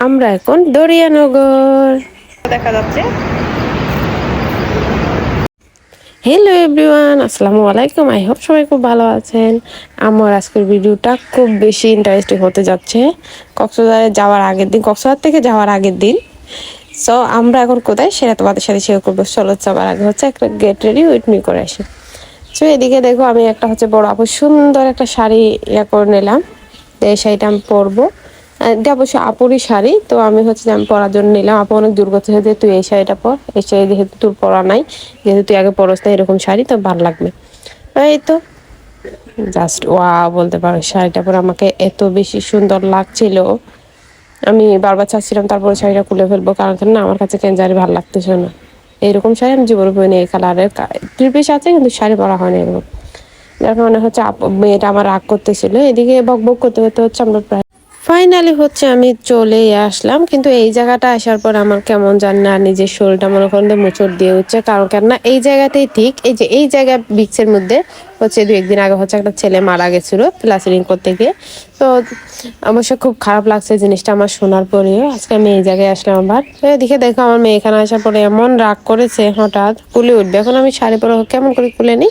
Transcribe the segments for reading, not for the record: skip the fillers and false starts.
আমরা এখন দরিয়ানগর দেখা যাচ্ছে। হ্যালো এভরিওয়ান, আসসালামু আলাইকুম। আই হোপ সবাই খুব ভালো আছেন। আমার আজকের ভিডিওটা খুব বেশি ইন্টারেস্টিং হতে যাচ্ছে। কক্সবাজারে যাওয়ার আগের দিন, কক্সবাজার থেকে যাওয়ার আগের দিন। সো আমরা এখন কোথায় সেটা তোমাদের সাথে শেয়ার করবো। চলো যাওয়ার আগে হচ্ছে একটা গেট রেডি উইথ মি করে আসি। সো এদিকে দেখো আমি একটা হচ্ছে বড় আপু সুন্দর একটা শাড়ি করে নিলাম। এই শাড়িটা আমি পরবো। এটা অবশ্য আপুরই শাড়ি, তো আমি হচ্ছে যে আমি পরার জন্য নিলাম। আপু অনেক দূর করছে যে তুই এই শাড়িটা পর, এই শাড়ি যেহেতু তোর পরা নাই, যেহেতু তুই আগে পরস না এরকম শাড়ি, তো ভালো লাগবে। এই তো জাস্ট ওয়া বলতে পারো, শাড়িটা পরে আমাকে এত বেশি সুন্দর লাগছিল। আমি বারবার চাচ্ছিলাম তারপরে শাড়িটা খুলে ফেলবো, কারণ না আমার কাছে কেন জানি ভালো লাগতেছে না। এইরকম শাড়ি আমি জীবনে পরিনি, এই কালারের থ্রি পিস আছে কিন্তু শাড়ি পরা হয়নি এরকম। যার কারণে হচ্ছে মেয়েটা আমার রাগ করতেছিল। এদিকে বক বক করতে করতে হচ্ছে আমরা প্রায় ফাইনালি হচ্ছে আমি চলেই আসলাম। কিন্তু এই জায়গাটা আসার পর আমার কেমন জানি না, নিজের শরীরটা মনে করেন মোচড় দিয়ে হচ্ছে। কারণ কেন না এই জায়গাতেই ঠিক এই জায়গা বিচের মধ্যে হচ্ছে 2-1 দিন আগে হচ্ছে একটা ছেলে মারা গেছিল প্লাস্টারিং করতে গিয়ে। তো অবশ্য খুব খারাপ লাগছে জিনিসটা আমার শোনার পরেও। আজকে আমি এই জায়গায় আসলাম আবার। তো এদিকে দেখো আমার মেয়ে এখানে আসার পরে এমন রাগ করেছে, হঠাৎ কুলে উঠবে। এখন আমি শাড়ি পরে কেমন করে কুলে নিই।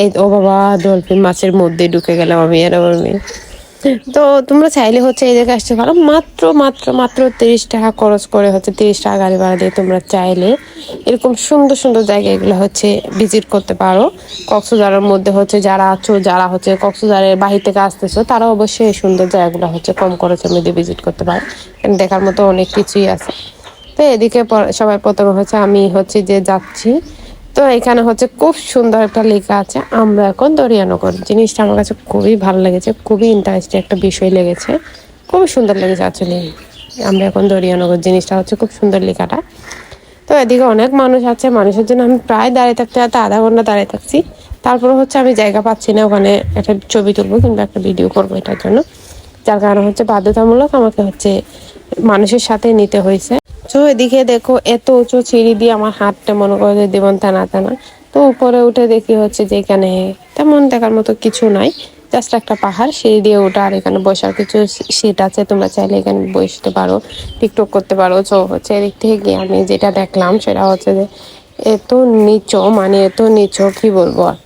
এই ও বাবা, ডলফিন মাছের মধ্যে ঢুকে গেলাম আমি আর আমার মেয়ে। তো তোমরা চাইলে হচ্ছে এই জায়গায় আসতে পারো। মাত্র মাত্র মাত্র 30 টাকা খরচ করে হচ্ছে, 30 টাকা গাড়ি ভাড়া দিয়ে তোমরা চাইলে এরকম সুন্দর সুন্দর জায়গা এগুলো হচ্ছে ভিজিট করতে পারো। কক্সবাজারের মধ্যে হচ্ছে যারা আছো, যারা হচ্ছে কক্সবাজারের বাহির থেকে আসতেছো, তারা অবশ্যই এই সুন্দর জায়গাগুলো হচ্ছে কম খরচের মধ্যে ভিজিট করতে পারো। দেখার মতো অনেক কিছুই আছে। তো এদিকে সবাই প্রথমে হচ্ছে আমি হচ্ছে যে যাচ্ছি। তো এখানে হচ্ছে খুব সুন্দর একটা লেখা আছে আমরা এখন দরিয়ানগর। জিনিসটা আমার কাছে খুবই ভালো লেগেছে, খুবই ইন্টারেস্টিং একটা বিষয় লেগেছে, খুবই সুন্দর লেগেছে আসলে। আমরা এখন দরিয়ানগর জিনিসটা হচ্ছে খুব সুন্দর লেখাটা। তো এদিকে অনেক মানুষ আছে, মানুষের জন্য আমি প্রায় দাঁড়িয়ে থাকতে আধা ঘন্টা দাঁড়িয়ে থাকছি। তারপরে হচ্ছে আমি জায়গা পাচ্ছি না ওখানে একটা ছবি তুলবো কিংবা একটা ভিডিও করবো এটার জন্য। যার কারণে হচ্ছে বাধ্যতামূলক আমাকে হচ্ছে মানুষের সাথে নিতে হয়েছে। তো এদিকে দেখো এত উঁচু সিঁড়ি দিয়ে আমার হাতটা মনে করে যে দেবন টানা টানা। তো উপরে উঠে দেখি হচ্ছে যে এখানে তেমন দেখার মতো কিছু নাই, জাস্ট একটা পাহাড়, সিঁড়ি দিয়ে ওঠা। আর এখানে বসার কিছু সিট আছে, তোমরা চাইলে এখানে বসতে পারো, টিকটক করতে পারো। তো হচ্ছে এদিক থেকে গিয়ে আমি যেটা দেখলাম সেটা হচ্ছে যে এত নিচু, মানে এত নিচু কি বলবো আর।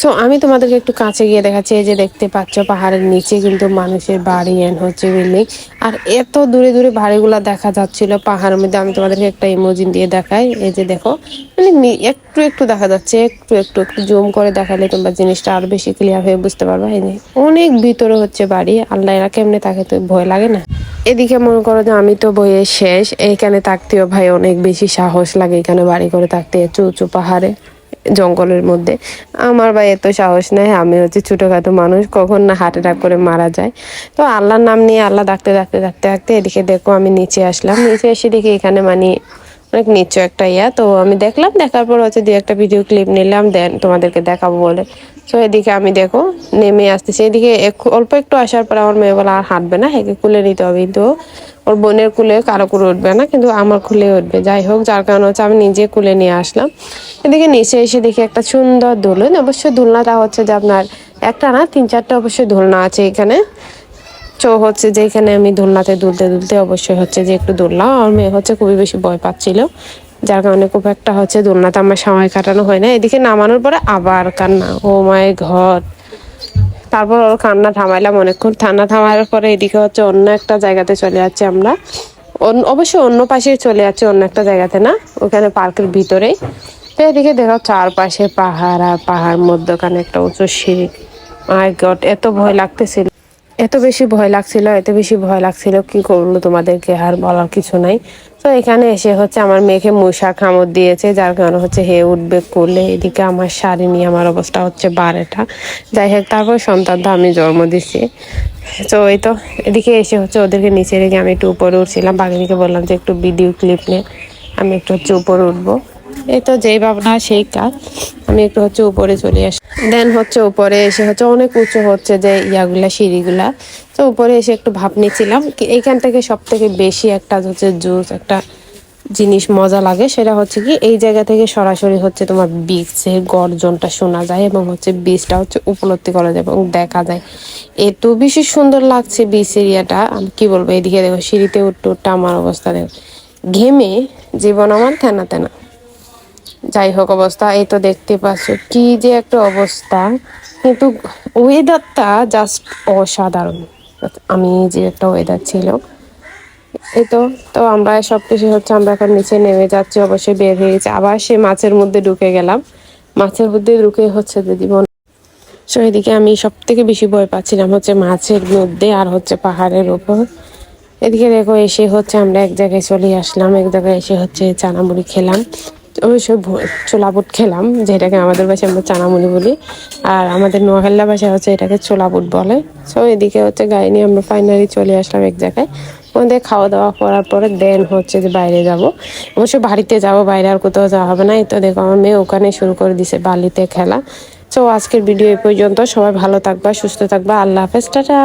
সো আমি তোমাদেরকে একটু কাছে গিয়ে দেখাচ্ছি। এই যে দেখতে পাচ্ছ পাহাড়ের নিচে কিন্তু মানুষের বাড়ি এন্ড হচ্ছে বিল্ডিং। আর এত দূরে দূরে বাড়িগুলা দেখা যাচ্ছিল পাহাড়ের মধ্যে। আমি তোমাদেরকে একটা ইমোজিন দিয়ে দেখাই, এই যে দেখো, মানে একটু একটু দেখা যাচ্ছে, একটু একটু একটু জুম করে দেখালে তোমরা জিনিসটা আরো বেশি ক্লিয়ার হয়ে বুঝতে পারবা। এই যে অনেক ভিতরে হচ্ছে বাড়ি। আল্লাহ, এরা কেমনে থাকে, তো ভয় লাগে না? এদিকে মনে করো যে আমি তো বইয়ে শেষ, এইখানে থাকতেও ভাই অনেক বেশি সাহস লাগে। এখানে বাড়ি করে থাকতে উঁচু উঁচু পাহাড়ে জঙ্গলের মধ্যে আমার ভাই এত সাহস নেই। আমি হচ্ছে ছোটখাটো মানুষ, কখন না হার্ট অ্যাটাক করে মারা যায়। তো আল্লাহর নাম নিয়ে আল্লাহ ডাকতে ডাকতে ডাকতে ডাকতে এদিকে দেখো আমি নিচে আসলাম। নিচে এসে দেখি এখানে মানে অনেক নিচু একটা তো আমি দেখলাম, দেখার পর হচ্ছে 2-একটা ভিডিও ক্লিপ নিলাম, দেন তোমাদেরকে দেখাবো বলে। তো এদিকে আমি দেখো নেমে আসতেছি। এদিকে অল্প একটু আসার পর আমার মেয়ে বলে আর হাঁটবে না, একে কুলে নিতে হবে। কিন্তু ওর বোনের কুলে কারো কুলে উঠবে না, কিন্তু আমার কুলে উঠবে। যাই হোক, যার কারণে হচ্ছে আমি নিজে কুলে নিয়ে আসলাম। এদিকে নিচে এসে দেখি একটা সুন্দর দোলন। অবশ্যই দোলনাটা হচ্ছে যে আপনার একটা না 3-4টা অবশ্যই দোলনা আছে এখানে। তো হচ্ছে যে এখানে আমি দোলনাতে দুলতে দুলতে অবশ্যই হচ্ছে যে একটু দোললাম। আমার মেয়ে হচ্ছে খুবই বেশি ভয় পাচ্ছিল, যার কারণে খুব একটা হচ্ছে দোলনাতে আমার সময় কাটানো হয় না। এদিকে নামানোর পরে আবার কান্না, ও মাই ঘর। তারপর ওর কান্না থামাইলাম অনেকক্ষণ। ঠান্ডা থামার পরে এদিকে হচ্ছে অন্য একটা জায়গাতে চলে যাচ্ছি আমরা। অবশ্যই অন্য পাশে চলে যাচ্ছে, অন্য একটা জায়গাতে না, ওখানে পার্কের ভিতরেই। তো এদিকে দেখো চারপাশে পাহাড়, আর পাহাড় মধ্যখানে একটা উঁচু সিঁড়ি। মাই গড, এত ভয় লাগতেছিল, এত বেশি ভয় লাগছিল, এত বেশি ভয় লাগছিল, কি করবো তোমাদেরকে আর বলার কিছু নাই। তো এখানে এসে হচ্ছে আমার মেয়েকে মশা কামড় দিয়েছে, যার কারণে হচ্ছে হে উঠবে কোলে। এদিকে আমার শাড়ি নিয়ে আমার অবস্থা হচ্ছে 12টা। যাই হোক, তারপর সন্তানটা আমি জন্ম দিচ্ছি। তো এই তো এদিকে এসে হচ্ছে ওদেরকে নিচে রেখে আমি একটু উপরে উঠছিলাম। বাঘিনীকে বললাম যে একটু ভিডিও ক্লিপ নিয়ে আমি একটু হচ্ছে উপরে উঠবো। এই তো যেই ভাবনা সেই কাজ, আমি একটু হচ্ছে উপরে চলে আসি। দেন হচ্ছে উপরে এসে হচ্ছে অনেক উঁচু হচ্ছে যে ইয়াগুলা, সিঁড়িগুলা। তো উপরে এসে একটু ভাব নিচ্ছিলাম। এইখান থেকে সব থেকে বেশি একটা হচ্ছে জুস একটা জিনিস মজা লাগে সেটা হচ্ছে কি এই জায়গা থেকে সরাসরি হচ্ছে তোমার বিচের গর্জনটা শোনা যায় এবং হচ্ছে বিচটা হচ্ছে উপলব্ধি করা যায় এবং দেখা যায়। এত বেশি সুন্দর লাগছে বিচ এরিয়াটা, আমি কি বলবো। এদিকে দেখো সিঁড়িতে উঠতে উঠতে আমার অবস্থা দেখো, ঘেমে জীবন আমার তেনা তেনা। যাই হোক অবস্থা এই তো দেখতে পাচ্ছ কি যে একটা অবস্থা, কিন্তু ওয়েদারটা জাস্ট অসাধারণ। আমি যে একটা ওয়েদার ছিল। এই তো, তো আমরা সবকিছু হচ্ছে আমরা এখন নিচে নেমে যাচ্ছি, অবশ্যই বের হয়ে গেছে, আবার সে মাছের মধ্যে ঢুকে গেলাম। মাছের মধ্যে ঢুকে হচ্ছে যদি সো এদিকে আমি সব থেকে বেশি ভয় পাচ্ছিলাম হচ্ছে মাছের মধ্যে আর হচ্ছে পাহাড়ের উপর। এদিকে দেখো এসে হচ্ছে আমরা এক জায়গায় চলে আসলাম, এক জায়গায় এসে হচ্ছে চানামুড়ি খেলাম। অবশ্যই ছোলা বুট খেলাম, যেটাকে আমাদের বাসায় আমরা চানামুড়ি বলি, আর আমাদের নোয়াখালী ভাষায় হচ্ছে এটাকে ছোলা বুট বলে। সো এদিকে হচ্ছে গাড়ি নিয়ে আমরা ফাইনালি চলে আসলাম এক জায়গায়। ওদের খাওয়া দাওয়া করার পরে দেন হচ্ছে যে বাইরে যাব, অবশ্যই বাড়িতে যাব, বাইরে আর কোথাও যাওয়া হবে না। এই তো দেখো আমার মেয়ে ওখানে শুরু করে দিছে বালিতে খেলা। তো আজকের ভিডিও এই পর্যন্ত, সবাই ভালো থাকবা, সুস্থ থাকবা, আল্লাহ হাফেজ, টাটা।